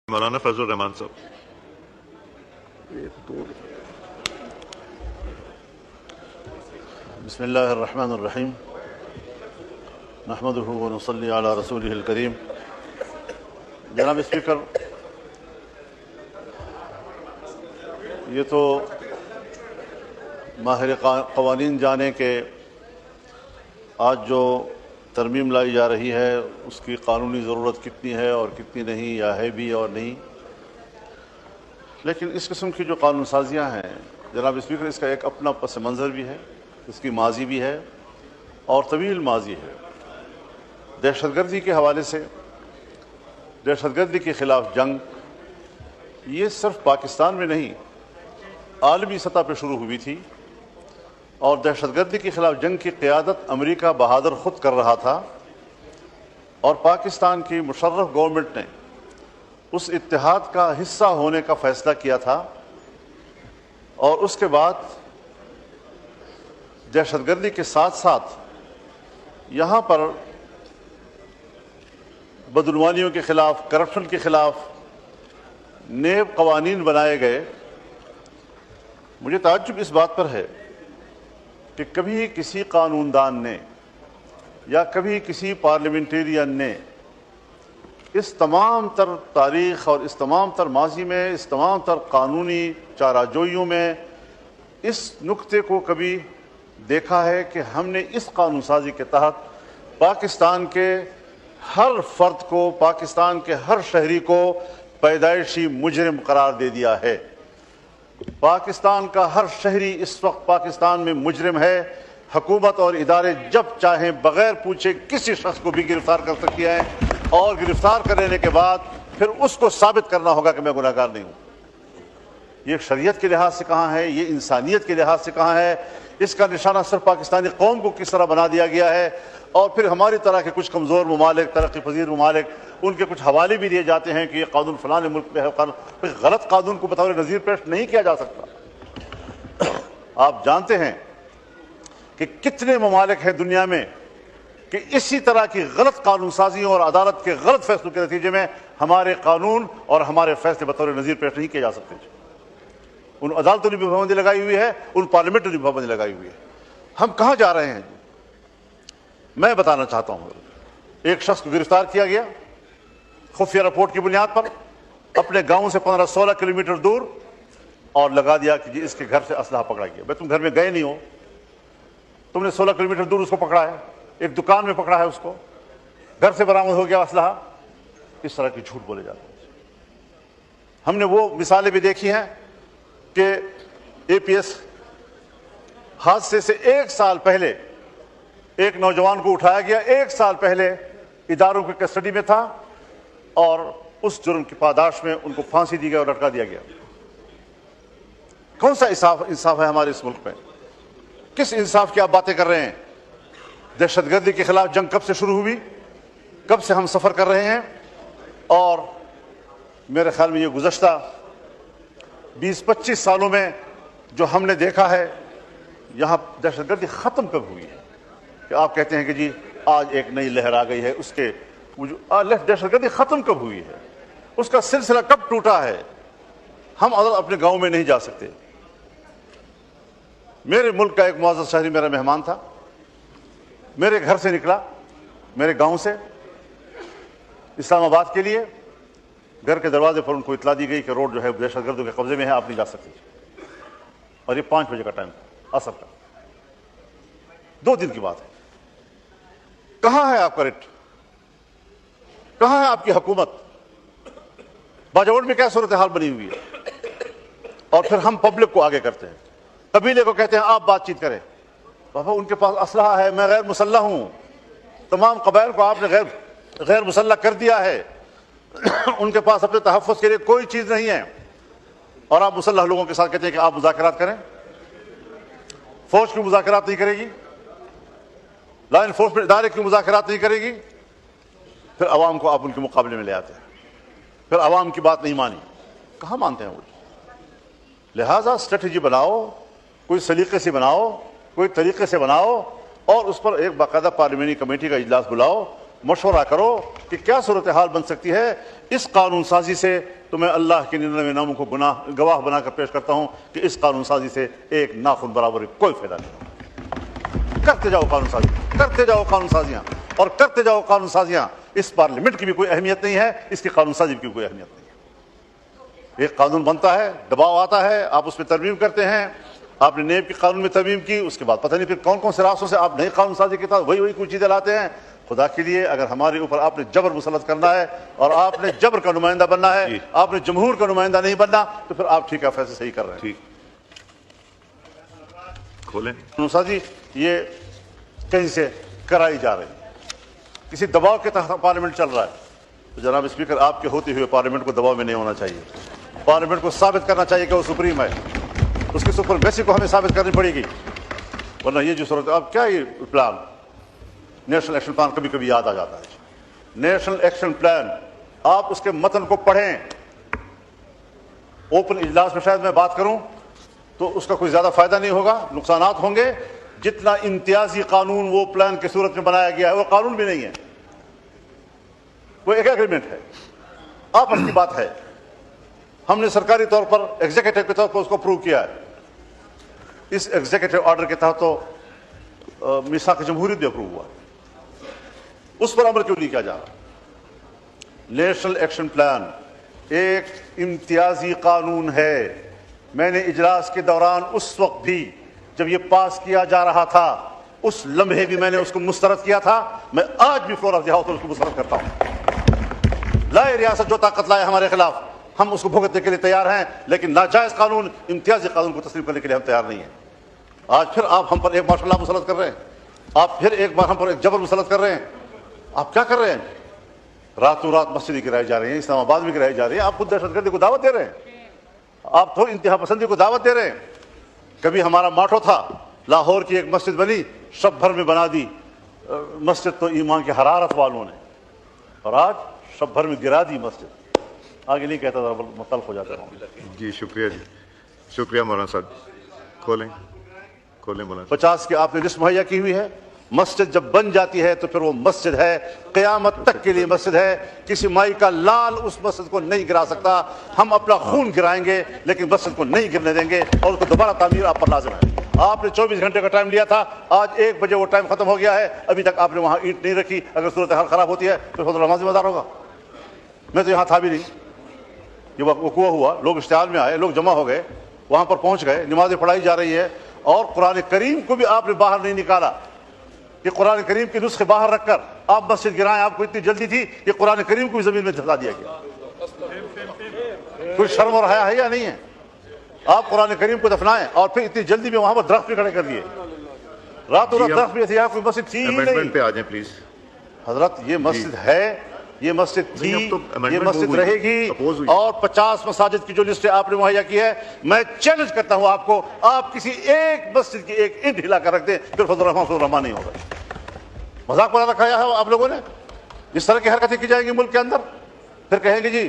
مولانا فضل الرحمان صاحب. بسم اللہ الرحمن الرحیم نحمدہ ونصلی علی رسولہ الکریم. جناب اسپیکر، یہ تو ماہر قوانین جانے کہ آج جو ترمیم لائی جا رہی ہے اس کی قانونی ضرورت کتنی ہے اور کتنی نہیں، یا ہے بھی اور نہیں. لیکن اس قسم کی جو قانون سازیاں ہیں جناب اسپیکر، اس کا ایک اپنا پس منظر بھی ہے، اس کی ماضی بھی ہے اور طویل ماضی ہے. دہشت گردی کے حوالے سے، دہشت گردی کے خلاف جنگ یہ صرف پاکستان میں نہیں عالمی سطح پہ شروع ہوئی تھی، اور دہشت گردی کے خلاف جنگ کی قیادت امریکہ بہادر خود کر رہا تھا، اور پاکستان کی مشرف گورنمنٹ نے اس اتحاد کا حصہ ہونے کا فیصلہ کیا تھا. اور اس کے بعد دہشت گردی کے ساتھ ساتھ یہاں پر بدعنوانیوں کے خلاف، کرپشن کے خلاف نیب قوانین بنائے گئے. مجھے تعجب اس بات پر ہے کہ کبھی کسی قانون دان نے یا کبھی کسی پارلیمنٹیرین نے اس تمام تر تاریخ اور اس تمام تر ماضی میں، اس تمام تر قانونی چارہ-جوئیوں میں اس نقطے کو کبھی دیکھا ہے کہ ہم نے اس قانون سازی کے تحت پاکستان کے ہر فرد کو، پاکستان کے ہر شہری کو پیدائشی مجرم قرار دے دیا ہے. پاکستان کا ہر شہری اس وقت پاکستان میں مجرم ہے. حکومت اور ادارے جب چاہیں بغیر پوچھے کسی شخص کو بھی گرفتار کر سکتی ہیں، اور گرفتار کر لینے کے بعد پھر اس کو ثابت کرنا ہوگا کہ میں گناہ گار نہیں ہوں. یہ شریعت کے لحاظ سے کہاں ہے، یہ انسانیت کے لحاظ سے کہاں ہے؟ اس کا نشانہ صرف پاکستانی قوم کو کس طرح بنا دیا گیا ہے. اور پھر ہماری طرح کے کچھ کمزور ممالک، ترقی پذیر ممالک، ان کے کچھ حوالے بھی دیے جاتے ہیں کہ یہ قانون فلاں ملک میں ہے. کوئی غلط قانون کو بطور نظیر پیش نہیں کیا جا سکتا. آپ جانتے ہیں کہ کتنے ممالک ہیں دنیا میں کہ اسی طرح کی غلط قانون سازیوں اور عدالت کے غلط فیصلوں کے نتیجے میں ہمارے قانون اور ہمارے فیصلے بطور نظیر پیش نہیں کیے جا سکتے. ان عدالتوں نے بھی پابندی لگائی ہوئی ہے، ان پارلیمنٹوں نے بھی پابندی لگائی ہوئی ہے. ہم کہاں جا رہے ہیں؟ میں بتانا چاہتا ہوں. ایک شخص کو گرفتار کیا گیا خفیہ رپورٹ کی بنیاد پر اپنے گاؤں سے 15-16 کلومیٹر دور، اور لگا دیا کہ جی اس کے گھر سے اسلحہ پکڑا گیا. بھائی تم گھر میں گئے نہیں ہو، تم نے 16 کلومیٹر دور اس کو پکڑا ہے، ایک دکان میں پکڑا ہے اس کو، گھر سے برآمد ہو گیا اسلحہ. اس طرح کی جھوٹ بولے جاتے ہیں. ہم نے وہ مثالیں بھی دیکھی ہیں کہ اے پی ایس حادثے سے 1 سال پہلے ایک نوجوان کو اٹھایا گیا، 1 سال پہلے اداروں کی کسٹڈی میں تھا، اور اس جرم کی پاداش میں ان کو پھانسی دی گئی اور لٹکا دیا گیا. کون سا انصاف ہے ہمارے اس ملک میں؟ کس انصاف کی آپ باتیں کر رہے ہیں؟ دہشت گردی کے خلاف جنگ کب سے شروع ہوئی، کب سے ہم سفر کر رہے ہیں، اور میرے خیال میں یہ گزشتہ 20-25 سالوں میں جو ہم نے دیکھا ہے، یہاں دہشت گردی ختم کب ہوئی ہے؟ کہ آپ کہتے ہیں کہ جی آج ایک نئی لہر آ گئی ہے. اس کے دہشت گردی ختم کب ہوئی ہے؟ اس کا سلسلہ کب ٹوٹا ہے؟ ہم اپنے گاؤں میں نہیں جا سکتے. میرے ملک کا ایک معزز شہری میرا مہمان تھا، میرے گھر سے نکلا، میرے گاؤں سے اسلام آباد کے لیے. گھر کے دروازے پر ان کو اطلاع دی گئی کہ روڈ جو ہے دہشت گردوں کے قبضے میں ہے، آپ نہیں جا سکتے. اور یہ 5 بجے کا ٹائم تھا، عصر کا. 2 دن کی بات ہے. کہاں ہے آپ کا رٹ؟ کہاں ہے آپ کی حکومت؟ باجوڑ میں کیا صورتحال بنی ہوئی ہے؟ اور پھر ہم پبلک کو آگے کرتے ہیں، قبیلے کو کہتے ہیں آپ بات چیت کریں. بابا ان کے پاس اسلحہ ہے، میں غیر مسلح ہوں. تمام قبائل کو آپ نے غیر مسلح کر دیا ہے. ان کے پاس اپنے تحفظ کے لیے کوئی چیز نہیں ہے، اور آپ مسلح لوگوں کے ساتھ کہتے ہیں کہ آپ مذاکرات کریں. فوج کی مذاکرات نہیں کرے گی، لا انفورسمنٹ ادارے کی مذاکرات نہیں کرے گی. پھر عوام کو آپ ان کے مقابلے میں لے آتے ہیں، پھر عوام کی بات نہیں مانی. کہاں مانتے ہیں وہ؟ لہٰذا اسٹریٹجی بناؤ، کوئی سلیقے سے بناؤ، کوئی طریقے سے بناؤ، اور اس پر ایک باقاعدہ پارلیمانی کمیٹی کا اجلاس بلاؤ مشورہ کرو کہ کیا صورتحال بن سکتی ہے. اس قانون سازی سے تو میں اللہ کے 99 ناموں کو گواہ بنا کر پیش کرتا ہوں کہ اس قانون سازی سے ایک ناخن برابر کوئی فائدہ نہیں. کرتے جاؤ قانون سازی، کرتے جاؤ قانون سازیاں، اور کرتے جاؤ قانون سازیاں. اس پارلیمنٹ کی بھی کوئی اہمیت نہیں ہے، اس کی قانون سازی کی بھی کوئی اہمیت نہیں ہے. ایک قانون بنتا ہے، دباؤ آتا ہے، آپ اس میں ترمیم کرتے ہیں. آپ نے نیب کے قانون میں ترمیم کی، اس کے بعد پتہ نہیں پھر کون کون سے راستوں سے آپ نئی قانون سازی کے ساتھ وہی کچھ چیزیں لاتے ہیں. خدا کے لیے اگر ہمارے اوپر آپ نے جبر مسلط کرنا ہے اور آپ نے جبر کا نمائندہ بننا ہے، آپ نے جمہور کا نمائندہ نہیں بننا، تو پھر آپ ٹھیک ہے فیصلے صحیح کر رہے ہیں. ٹھیک کھولیں. قانون سازی یہ کہیں سے کرائی جا رہی ہے، کسی دباؤ کے تحت پارلیمنٹ چل رہا ہے. تو جناب اسپیکر، آپ کے ہوتے ہوئے پارلیمنٹ کو دباؤ میں نہیں ہونا چاہیے. پارلیمنٹ کو ثابت کرنا چاہیے کہ وہ سپریم ہے، اس کی سپریمیسی کو ہمیں ثابت کرنی پڑے گی. ورنہ یہ جو صورت، اب کیا یہ پلان نیشنل ایکشن پلان کبھی کبھی یاد آ جاتا ہے. نیشنل ایکشن پلان، آپ اس کے متن کو پڑھیں. اوپن اجلاس میں شاید میں بات کروں تو اس کا کوئی زیادہ فائدہ نہیں ہوگا، نقصانات ہوں گے. جتنا امتیازی قانون وہ پلان کی صورت میں بنایا گیا ہے وہ قانون بھی نہیں ہے، وہ ایک ایگریمنٹ ہے، آپس کی بات ہے. ہم نے سرکاری طور پر ایگزیکٹو کے طور پر اس کو اپروو کیا ہے. اس ایگزیکٹو آرڈر کے تحت تو میثاق جمہوریت بھی اپروو ہوا، اس پر عمل کیوں نہیں کیا جا رہا؟ نیشنل ایکشن پلان ایک امتیازی قانون ہے. میں نے اجلاس کے دوران اس وقت بھی جب یہ پاس کیا جا رہا تھا، اس لمحے بھی میں نے اس کو مسترد کیا تھا. میں آج بھی فلور آف دی ہاؤس پر اس کو مسترد کرتا ہوں. لائے ریاست جو طاقت لائے ہمارے خلاف، ہم اس کو بھگتنے کے لیے تیار ہیں، لیکن ناجائز قانون، امتیازی قانون کو تسلیم کرنے کے لیے ہم تیار نہیں ہیں. آج پھر آپ ہم پر ایک مارشل لا مسلط کر رہے ہیں، آپ پھر ایک بار ہم پر ایک جبر مسلط کر رہے ہیں. آپ کیا کر رہے ہیں؟ راتوں رات مسجدیں گرائی جا رہی ہیں، اسلام آباد میں گرائی جا رہی ہیں. آپ خود دہشت گردی کو دعوت دے رہے ہیں، آپ تو انتہا پسندی کو دعوت دے رہے ہیں. کبھی ہمارا ماٹو تھا، لاہور کی ایک مسجد بنی، شب بھر میں بنا دی مسجد تو ایمان کی حرارت والوں نے، اور آج شب بھر میں گرا دی مسجد. آگے نہیں کہتا تھا، متلف ہو جاتا ہوں. جی شکریہ، جی شکریہ مولانا صاحب. کھولیں کھولیں مولانا. 50 کی آپ نے لسٹ مہیا کی ہوئی ہے. مسجد جب بن جاتی ہے تو پھر وہ مسجد ہے، قیامت تک کے لیے مسجد ہے. کسی مائی کا لال اس مسجد کو نہیں گرا سکتا. ہم اپنا خون گرائیں گے لیکن مسجد کو نہیں گرنے دیں گے، اور اس کو دوبارہ تعمیر آپ پر لازم ہے. آپ نے 24 گھنٹے کا ٹائم لیا تھا، آج 1 بجے وہ ٹائم ختم ہو گیا ہے، ابھی تک آپ نے وہاں اینٹ نہیں رکھی. اگر صورتحال خراب ہوتی ہے تو فضل الرحمان ذمہ دار ہوگا. میں تو یہاں تھا بھی نہیں، یہ وقوع ہوا، لوگ اشتعال میں آئے، لوگ جمع ہو گئے، وہاں پر پہنچ گئے، نمازیں پڑھائی جا رہی ہے، اور قرآن کریم کو بھی آپ نے باہر نہیں نکالا. کہ قرآن کریم کے نسخے باہر رکھ کر آپ مسجد گرائیں. آپ کو اتنی جلدی تھی کہ قرآن کریم کو بھی زمین میں دھسا دیا گیا. کوئی شرم اور حیا ہے یا نہیں ہے؟ آپ قرآن کریم کو دفنائیں اور پھر اتنی جلدی میں وہاں پر درخت بھی کھڑے کر دیے. راتوں رات درخت بھی تھے، یہاں کوئی مسجد تھی ہی نہیں. پہ آ جائیں پلیز. حضرت یہ مسجد ہے، یہ مسجد تھی، یہ مسجد رہے گی. اور 50 مساجد کی جو لسٹ آپ نے مہیا کی ہے، میں چیلنج کرتا ہوں آپ کو، آپ کسی ایک مسجد کی ایک اینٹ ہلا کر رکھ دیں، پھر فضل الرحمان نہیں ہوگا. مذاق بنا رکھا ہے آپ لوگوں نے. اس طرح کی حرکتیں کی جائیں گی ملک کے اندر، پھر کہیں گے جی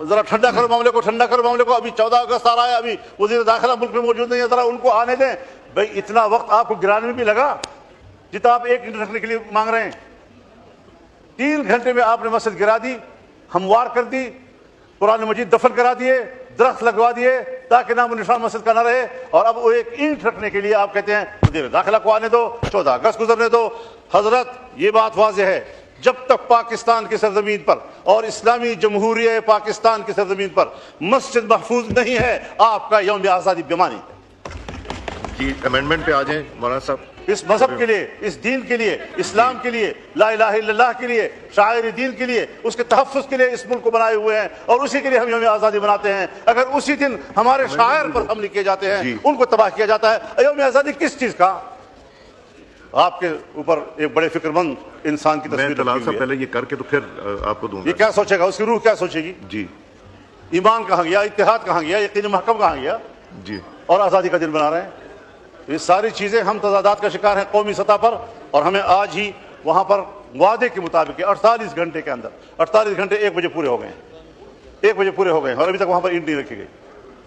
ذرا ٹھنڈا کرو معاملے کو، ٹھنڈا کرو معاملے کو. ابھی 14 اگست آ رہا ہے، ابھی وزیر داخلہ ملک میں موجود نہیں ہے، ذرا ان کو آنے دیں. بھائی اتنا وقت آپ کو گرانے میں بھی لگا جتنا آپ ایک اینٹ رکھنے کے لیے مانگ رہے ہیں. 3 گھنٹے میں آپ نے مسجد گرا دی، ہموار کر دی، قرآن مجید دفن کرا دیے، درخت لگوا دیے تاکہ نام و نشان مسجد کا نہ رہے. اور اب وہ ایک اینٹ رکھنے کے لیے آپ کہتے ہیں وزیر داخلہ کو آنے دو، 14 اگست گزرنے دو. حضرت یہ بات واضح ہے، جب تک پاکستان کی سرزمین پر اور اسلامی جمہوریہ پاکستان کی سرزمین پر مسجد محفوظ نہیں ہے، آپ کا یوم آزادی بیمانی ہے. جی امینڈمنٹ پہ آ جائیں مولانا صاحب. اس مذہب کے لیے، اس دین کے لیے، اسلام کے لیے، لا الہ الا اللہ کے لیے، شاعر دین کے لیے، اس کے تحفظ کے لیے اس ملک کو بنائے ہوئے ہیں، اور اسی کے لیے ہم یوم آزادی مناتے ہیں. اگر اسی دن ہمارے شاعر پر حملے کیے جاتے ہیں، ان کو تباہ کیا جاتا ہے، یوم آزادی کس چیز کا؟ آپ کے اوپر ایک بڑے فکر مند انسان کی تصویر رکھی ہوئی ہے. پہلے یہ کر کے تو پھر آپ کو دوں گا. یہ کیا سوچے گا؟ اس کی روح کیا سوچے گی؟ جی ایمان کہاں گیا، اتحاد کہاں گیا، یقین محکم کہاں گیا؟ جی اور آزادی کا دن بنا رہے ہیں. یہ ساری چیزیں ہم تضادات کا شکار ہیں قومی سطح پر، اور ہمیں آج ہی وہاں پر وعدے کے مطابق 48 گھنٹے کے اندر، 48 گھنٹے 1 بجے پورے ہو گئے ہیں، 1 بجے پورے ہو گئے ہیں، اور ابھی تک وہاں پر اینٹ نہیں رکھی گئی.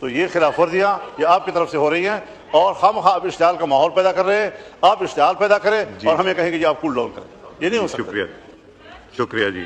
تو یہ خلاف ورزیاں یہ آپ کی طرف سے ہو رہی ہیں، اور ہم آپ اشتعال کا ماحول پیدا کر رہے ہیں. آپ اشتعال پیدا کریں اور ہمیں کہیں کہ جی آپ کول ڈاؤن کریں. یہ نہیں ہو سکتا. شکریہ. شکریہ جی.